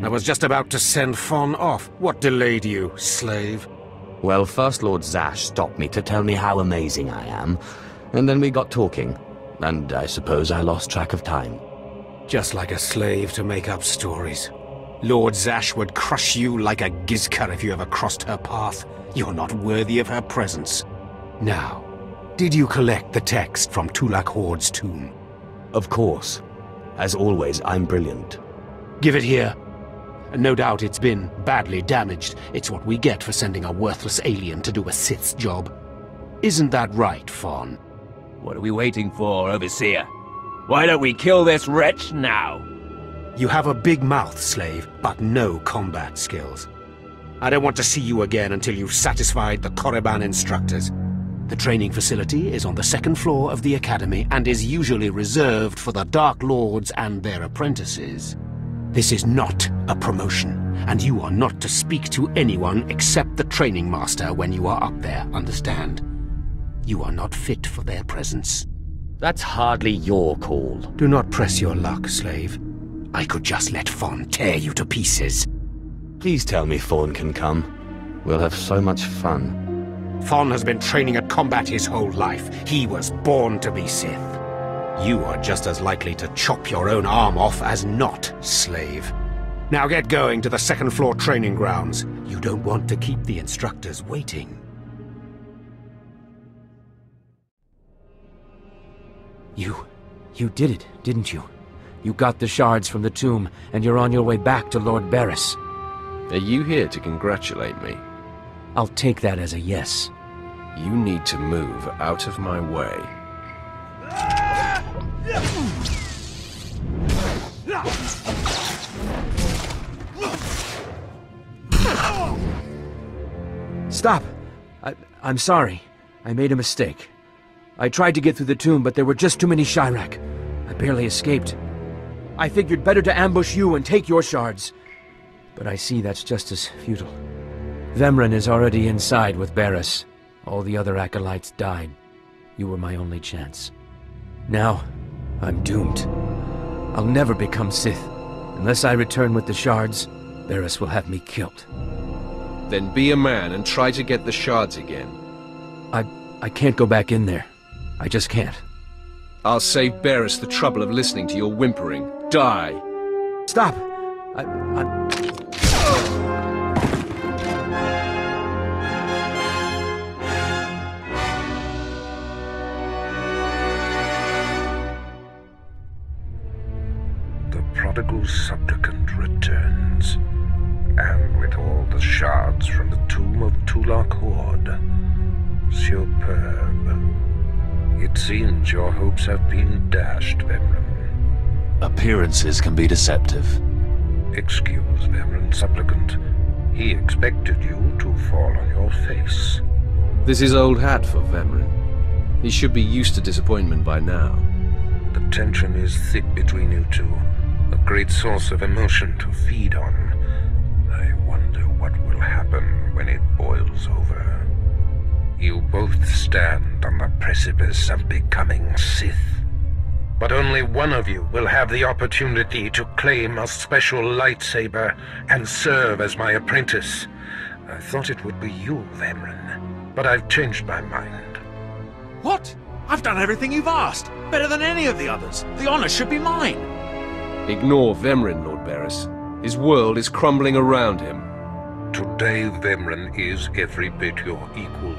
I was just about to send Fon off. What delayed you, slave? Well, First Lord Zash stopped me to tell me how amazing I am, and then we got talking, and I suppose I lost track of time. Just like a slave to make up stories. Lord Zash would crush you like a gizka if you ever crossed her path. You're not worthy of her presence. Now, did you collect the text from Tulak Horde's tomb? Of course. As always, I'm brilliant. Give it here. No doubt it's been badly damaged. It's what we get for sending a worthless alien to do a Sith's job. Isn't that right, Fon? What are we waiting for, Overseer? Why don't we kill this wretch now? You have a big mouth, slave, but no combat skills. I don't want to see you again until you've satisfied the Korriban instructors. The training facility is on the second floor of the Academy and is usually reserved for the Dark Lords and their apprentices. This is not a promotion, and you are not to speak to anyone except the training master when you are up there, understand? You are not fit for their presence. That's hardly your call. Do not press your luck, slave. I could just let Fon tear you to pieces. Please tell me Fawn can come. We'll have so much fun. Fon has been training at combat his whole life. He was born to be Sith. You are just as likely to chop your own arm off as not, slave. Now get going to the second floor training grounds. You don't want to keep the instructors waiting. You did it, didn't you? You got the shards from the tomb, and you're on your way back to Lord Baras. Are you here to congratulate me? I'll take that as a yes. You need to move out of my way. Stop! I'm sorry. I made a mistake. I tried to get through the tomb, but there were just too many Shirak. I barely escaped. I figured better to ambush you and take your shards. But I see that's just as futile. Vemran is already inside with Baras. All the other acolytes died. You were my only chance. Now, I'm doomed. I'll never become Sith. Unless I return with the shards, Baras will have me killed. Then be a man and try to get the shards again. I can't go back in there. I just can't. I'll save Baras the trouble of listening to your whimpering. Die! Stop! The prodigal supplicant returns, and with all the shards from the tomb of Tulak Horde. Superb. It seems your hopes have been dashed, Vemran. Appearances can be deceptive. Excuse Vemran, supplicant. He expected you to fall on your face. This is old hat for Vemran. He should be used to disappointment by now. The tension is thick between you two, a great source of emotion to feed on. I wonder what will happen when it boils over. You both stand on the precipice of becoming Sith. But only one of you will have the opportunity to claim a special lightsaber and serve as my apprentice. I thought it would be you, Vemran, but I've changed my mind. What? I've done everything you've asked. Better than any of the others. The honor should be mine. Ignore Vemran, Lord Baras. His world is crumbling around him. Today, Vemran is every bit your equal.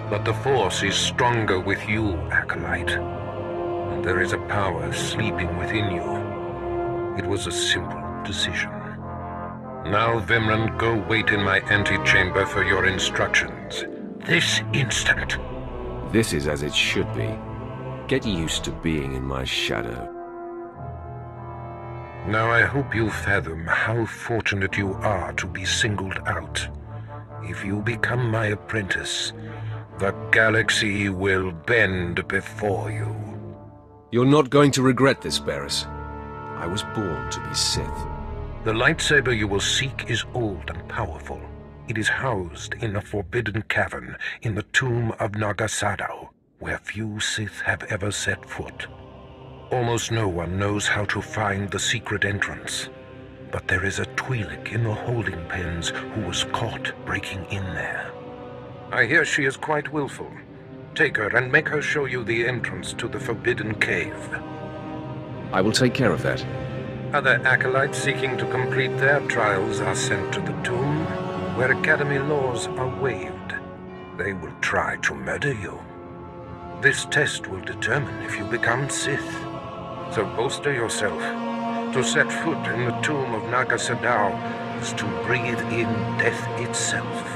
But the Force is stronger with you, Acolyte. And there is a power sleeping within you. It was a simple decision. Now, Vemran, go wait in my antechamber for your instructions. This instant. This is as it should be. Get used to being in my shadow. Now I hope you fathom how fortunate you are to be singled out. If you become my apprentice, the galaxy will bend before you. You're not going to regret this, Baras. I was born to be Sith. The lightsaber you will seek is old and powerful. It is housed in a forbidden cavern in the tomb of Nagasado, where few Sith have ever set foot. Almost no one knows how to find the secret entrance. but there is a Twi'lek in the holding pens who was caught breaking in there. I hear she is quite willful. Take her and make her show you the entrance to the Forbidden Cave. I will take care of that. Other acolytes seeking to complete their trials are sent to the tomb, where Academy laws are waived. They will try to murder you. This test will determine if you become Sith. So bolster yourself. To set foot in the tomb of Naga Sadow is to breathe in death itself.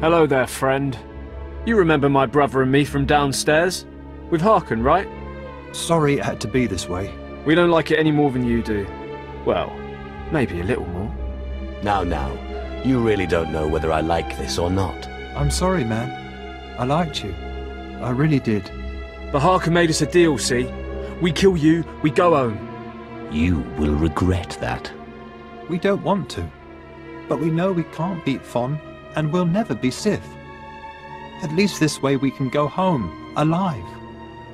Hello there, friend. You remember my brother and me from downstairs? With Harkon, right? Sorry it had to be this way. We don't like it any more than you do. Well, maybe a little more. Now, you really don't know whether I like this or not. I'm sorry, man. I liked you. I really did. But Harkon made us a deal, see? We kill you, we go home. You will regret that. We don't want to. But we know we can't beat Fon, and we'll never be Sith. At least this way we can go home, alive.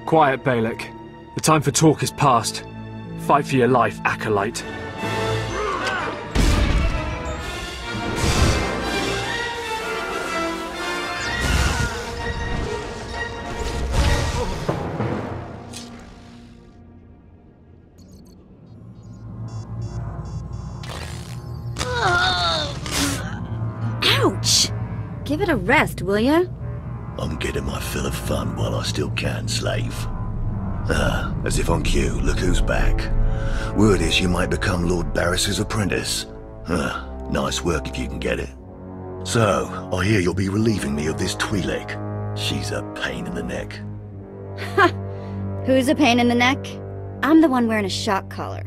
Quiet, Balak. The time for talk is past. Fight for your life, acolyte. Ouch! Give it a rest, will ya? I'm getting my fill of fun while I still can, slave. As if on cue, look who's back. Word is you might become Lord Baras's apprentice. Nice work if you can get it. So, I hear you'll be relieving me of this Twi'lek. She's a pain in the neck. Ha! Who's a pain in the neck? I'm the one wearing a shock collar.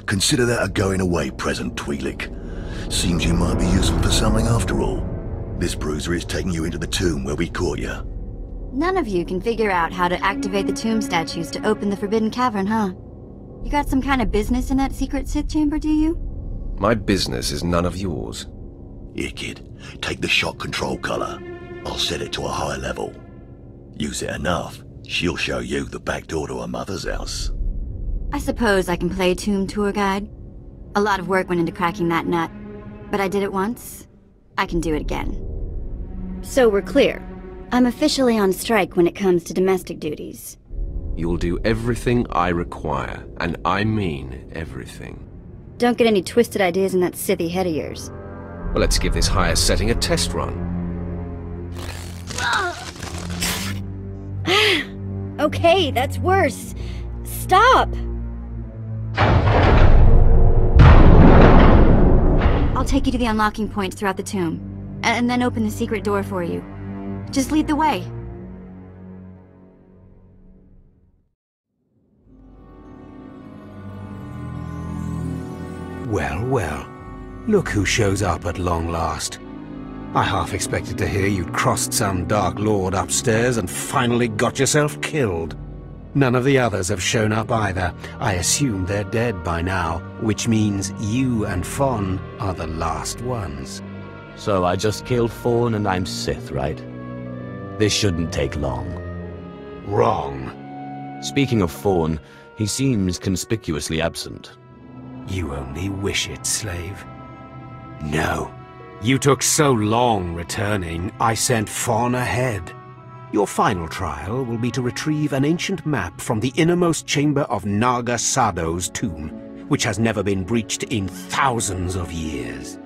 Consider that a going-away present, Twi'lek. Seems you might be useful for something after all. This bruiser is taking you into the tomb where we caught you. None of you can figure out how to activate the tomb statues to open the Forbidden Cavern, huh? You got some kind of business in that secret Sith chamber, do you? My business is none of yours. Here, kid. Take the shock control collar. I'll set it to a high level. Use it enough, she'll show you the back door to her mother's house. I suppose I can play tomb tour guide. A lot of work went into cracking that nut. But I did it once. I can do it again. So we're clear. I'm officially on strike when it comes to domestic duties. You'll do everything I require, and I mean everything. Don't get any twisted ideas in that Sithy head of yours. Well, let's give this higher setting a test run. Okay, that's worse. Stop! I'll take you to the unlocking points throughout the tomb, and then open the secret door for you. Just lead the way. Well. Look who shows up at long last. I half expected to hear you'd crossed some Dark Lord upstairs and finally got yourself killed. None of the others have shown up either. I assume they're dead by now, which means you and Fon are the last ones. So I just killed Fawn and I'm Sith, right? This shouldn't take long. Wrong. Speaking of Fawn, he seems conspicuously absent. You only wish it, slave. No. You took so long returning, I sent Fon ahead. Your final trial will be to retrieve an ancient map from the innermost chamber of Naga Sadow's tomb, which has never been breached in thousands of years.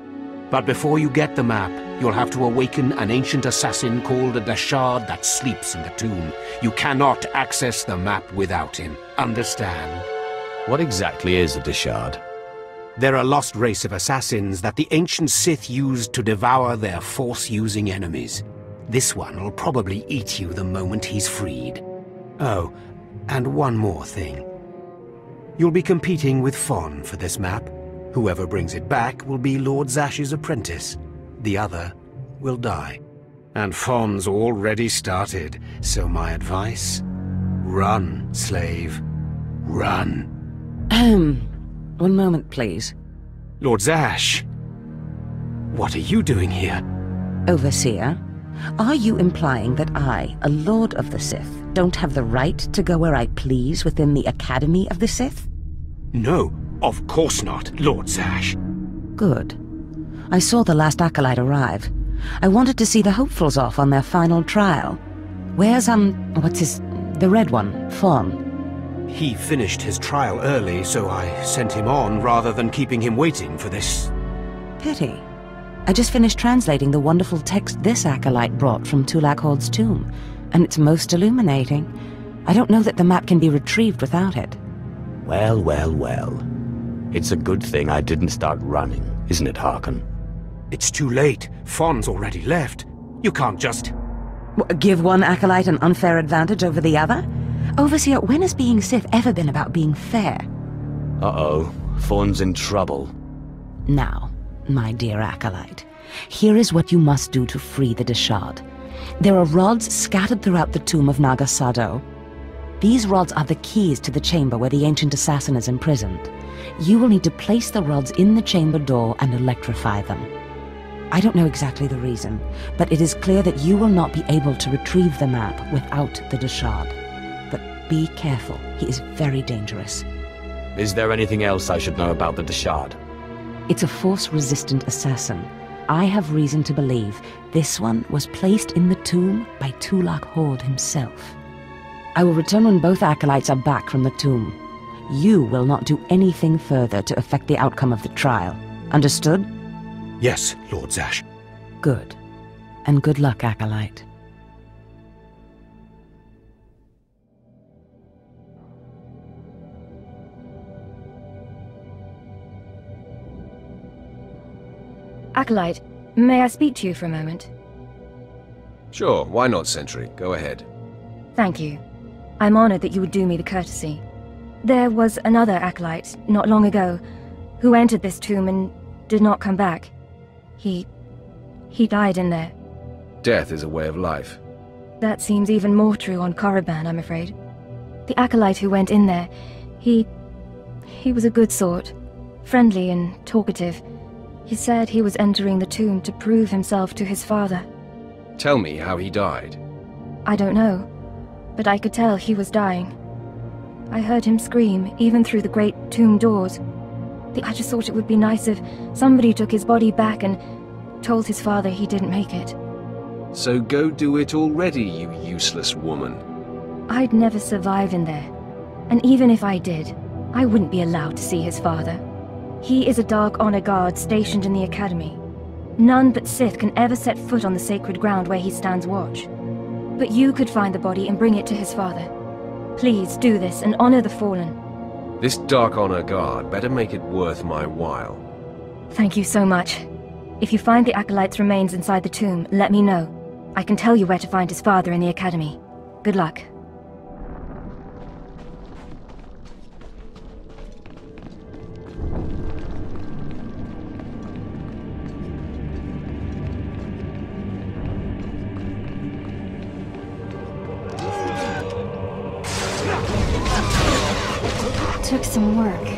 But before you get the map, you'll have to awaken an ancient assassin called a Dashard that sleeps in the tomb. You cannot access the map without him. Understand? What exactly is a Dashard? They're a lost race of assassins that the ancient Sith used to devour their Force-using enemies. This one will probably eat you the moment he's freed. Oh, and one more thing. You'll be competing with Fon for this map. Whoever brings it back will be Lord Zash's apprentice. The other will die. And Fon's already started, so my advice? Run, slave. Run. One moment, please. Lord Zash! What are you doing here? Overseer, are you implying that I, a Lord of the Sith, don't have the right to go where I please within the Academy of the Sith? No, of course not, Lord Zash. Good. I saw the last acolyte arrive. I wanted to see the hopefuls off on their final trial. Where's, the red one, Fawn? He finished his trial early, so I sent him on rather than keeping him waiting for this. Pity. I just finished translating the wonderful text this acolyte brought from Tulak Horde's tomb, and it's most illuminating. I don't know that the map can be retrieved without it. Well, well, well. It's a good thing I didn't start running, isn't it, Harkon? It's too late. Fawn's already left. You can't just... Give one acolyte an unfair advantage over the other? Overseer, when has being Sith ever been about being fair? Uh-oh. Fawn's in trouble. Now, my dear acolyte, here is what you must do to free the Deshard. There are rods scattered throughout the tomb of Naga Sadow. These rods are the keys to the chamber where the ancient assassin is imprisoned. You will need to place the rods in the chamber door and electrify them. I don't know exactly the reason, but it is clear that you will not be able to retrieve the map without the Deshard. But be careful, he is very dangerous. Is there anything else I should know about the Deshard? It's a Force-resistant assassin. I have reason to believe this one was placed in the tomb by Tulak Horde himself. I will return when both acolytes are back from the tomb. You will not do anything further to affect the outcome of the trial. Understood? Yes, Lord Zash. Good. And good luck, acolyte. Acolyte, may I speak to you for a moment? Sure, why not, Sentry? Go ahead. Thank you. I'm honored that you would do me the courtesy. There was another acolyte, not long ago, who entered this tomb and did not come back. He died in there. Death is a way of life. That seems even more true on Korriban, I'm afraid. The acolyte who went in there, he was a good sort, friendly and talkative. He said he was entering the tomb to prove himself to his father. Tell me how he died. I don't know, but I could tell he was dying. I heard him scream, even through the great tomb doors. I just thought it would be nice if somebody took his body back and told his father he didn't make it. So go do it already, you useless woman. I'd never survive in there. And even if I did, I wouldn't be allowed to see his father. He is a Dark Honor Guard stationed in the Academy. None but Sith can ever set foot on the sacred ground where he stands watch. But you could find the body and bring it to his father. Please do this and honor the fallen. This Dark Honor Guard better make it worth my while. Thank you so much. If you find the acolyte's remains inside the tomb, let me know. I can tell you where to find his father in the Academy. Good luck. Took some work.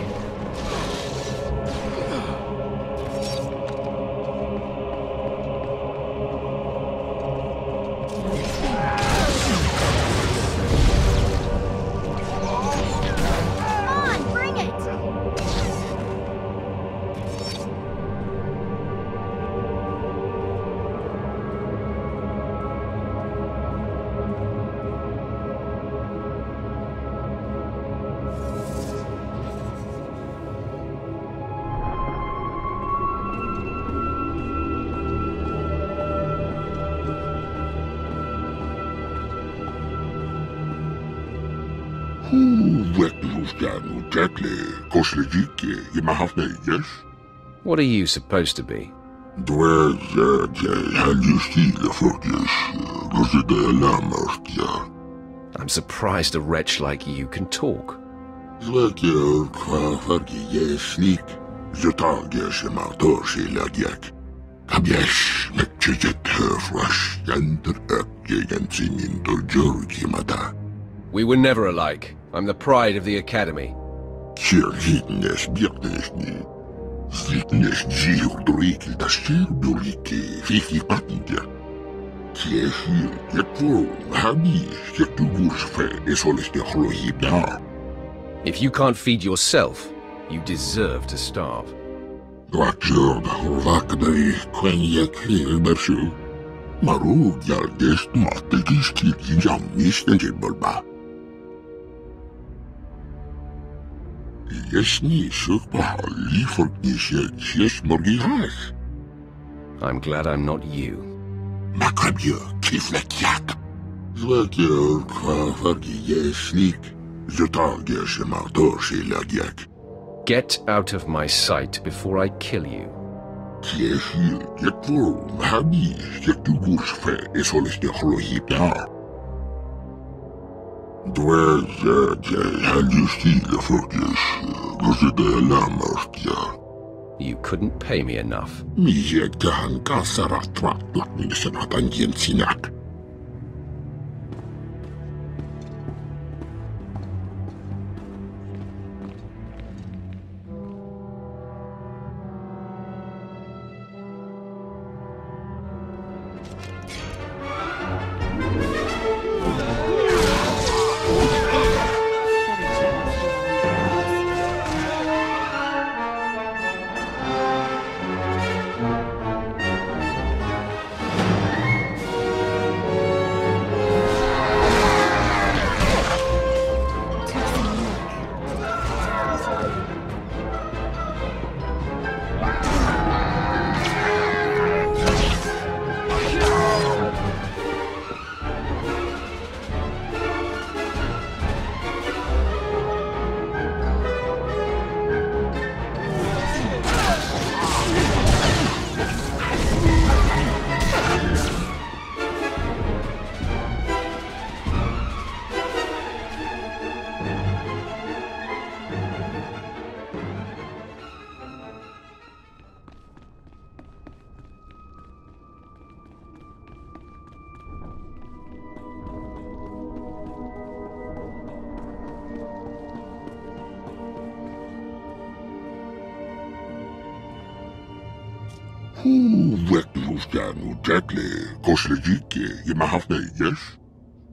What are you supposed to be? I'm surprised a wretch like you can talk. We were never alike. I'm the pride of the Academy. If you can't feed yourself, you deserve to starve. I'm glad I'm not you. Get out of my sight before I kill you. You couldn't pay me enough.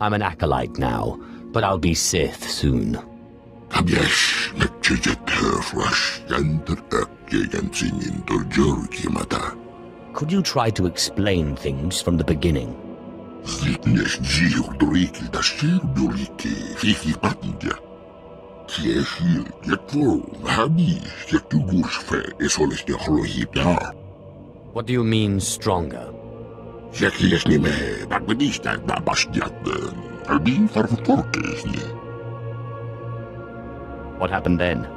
I'm an acolyte now, but I'll be Sith soon. Could you try to explain things from the beginning? What do you mean, stronger? What happened then?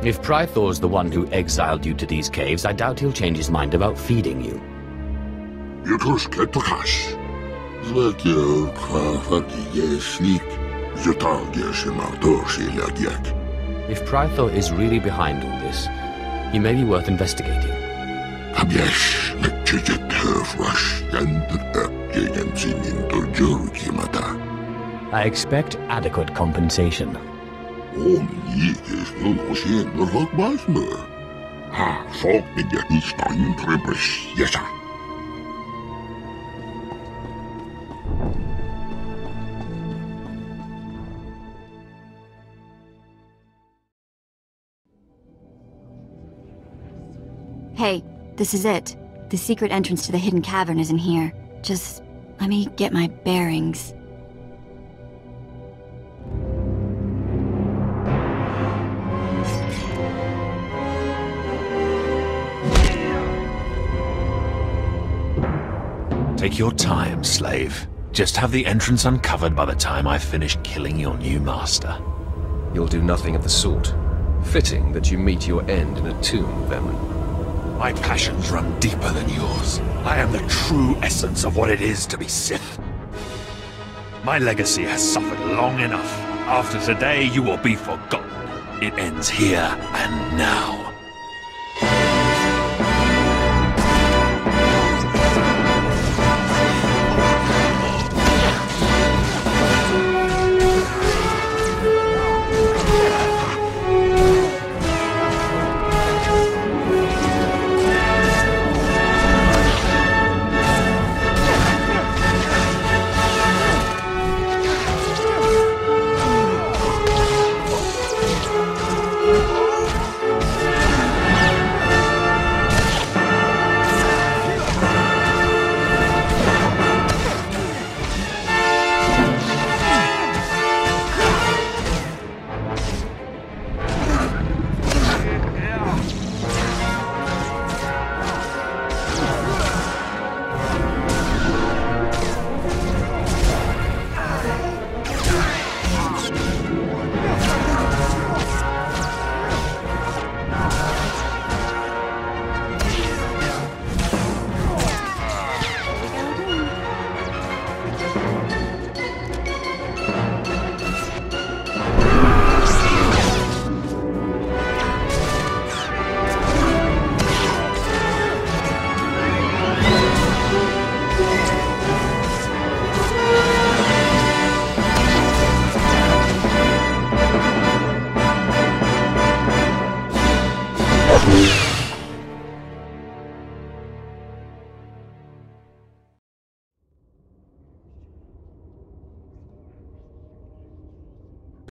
If Prythor's the one who exiled you to these caves, I doubt he'll change his mind about feeding you. If Prythor is really behind all this, he may be worth investigating. I expect adequate compensation. Hey, this is it. The secret entrance to the hidden cavern is in here. Just let me get my bearings. Take your time, slave. Just have the entrance uncovered by the time I finish killing your new master. You'll do nothing of the sort. Fitting that you meet your end in a tomb, Vemrin. My passions run deeper than yours. I am the true essence of what it is to be Sith. My legacy has suffered long enough. After today, you will be forgotten. It ends here and now.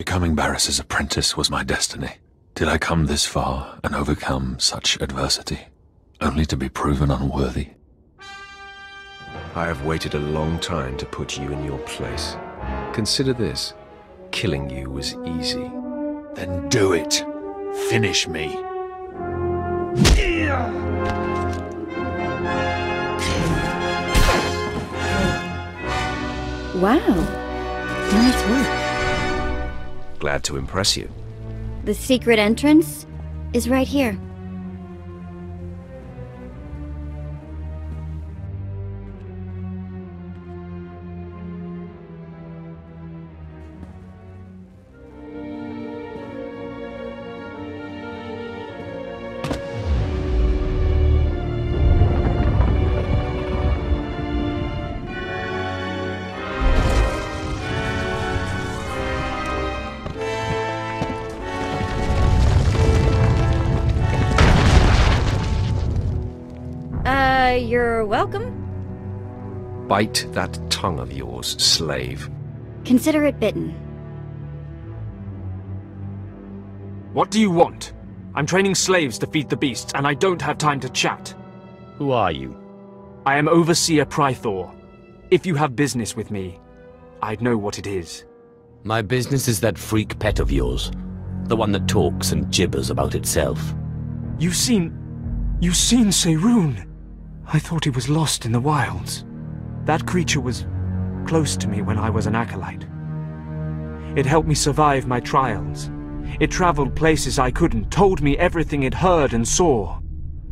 Becoming Baras's apprentice was my destiny. Did I come this far and overcome such adversity, only to be proven unworthy? I have waited a long time to put you in your place. Consider this. Killing you was easy. Then do it. Finish me. Wow. Nice work. Glad to impress you. The secret entrance is right here. You're welcome. Bite that tongue of yours, slave. Consider it bitten. What do you want? I'm training slaves to feed the beasts, and I don't have time to chat. Who are you? I am Overseer Prythor. If you have business with me, I'd know what it is. My business is that freak pet of yours. The one that talks and gibbers about itself. You've seen Seyroon. I thought he was lost in the wilds. That creature was close to me when I was an acolyte. It helped me survive my trials. It traveled places I couldn't, told me everything it heard and saw.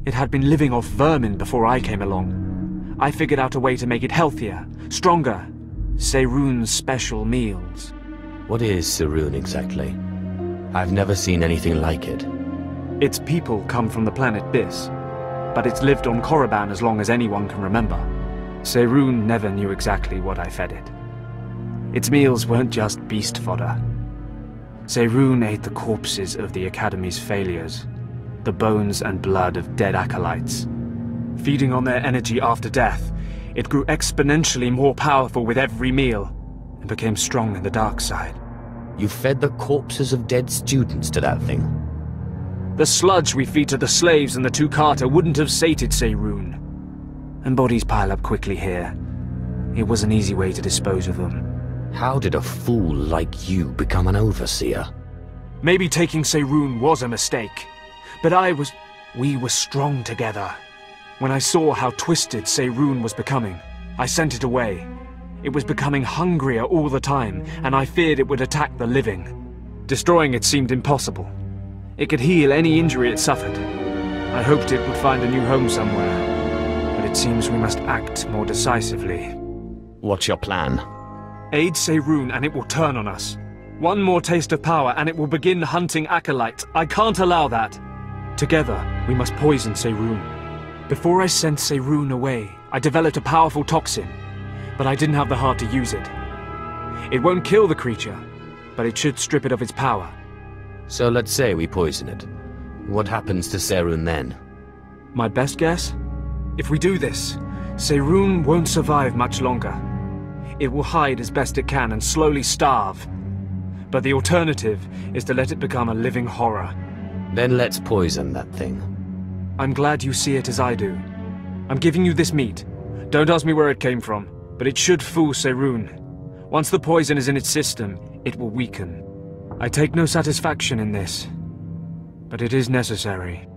It had been living off vermin before I came along. I figured out a way to make it healthier, stronger. Seyroon's special meals. What is Seyroon exactly? I've never seen anything like it. Its people come from the planet Biss, but it's lived on Korriban as long as anyone can remember. Seyroon never knew exactly what I fed it. Its meals weren't just beast fodder. Seyroon ate the corpses of the Academy's failures, the bones and blood of dead acolytes. Feeding on their energy after death, it grew exponentially more powerful with every meal, and became strong in the dark side. You fed the corpses of dead students to that thing? The sludge we feed to the slaves and the two Carter wouldn't have sated Seyroon. And bodies pile up quickly here. It was an easy way to dispose of them. How did a fool like you become an overseer? Maybe taking Seyroon was a mistake, but we were strong together. When I saw how twisted Seyroon was becoming, I sent it away. It was becoming hungrier all the time, and I feared it would attack the living. Destroying it seemed impossible. It could heal any injury it suffered. I hoped it would find a new home somewhere, but it seems we must act more decisively. What's your plan? Aid Seyroon and it will turn on us. One more taste of power and it will begin hunting acolytes. I can't allow that. Together, we must poison Seyroon. Before I sent Seyroon away, I developed a powerful toxin, but I didn't have the heart to use it. It won't kill the creature, but it should strip it of its power. So let's say we poison it. What happens to Seyroon then? My best guess? If we do this, Seyroon won't survive much longer. It will hide as best it can and slowly starve. But the alternative is to let it become a living horror. Then let's poison that thing. I'm glad you see it as I do. I'm giving you this meat. Don't ask me where it came from, but it should fool Seyroon. Once the poison is in its system, it will weaken. I take no satisfaction in this, but it is necessary.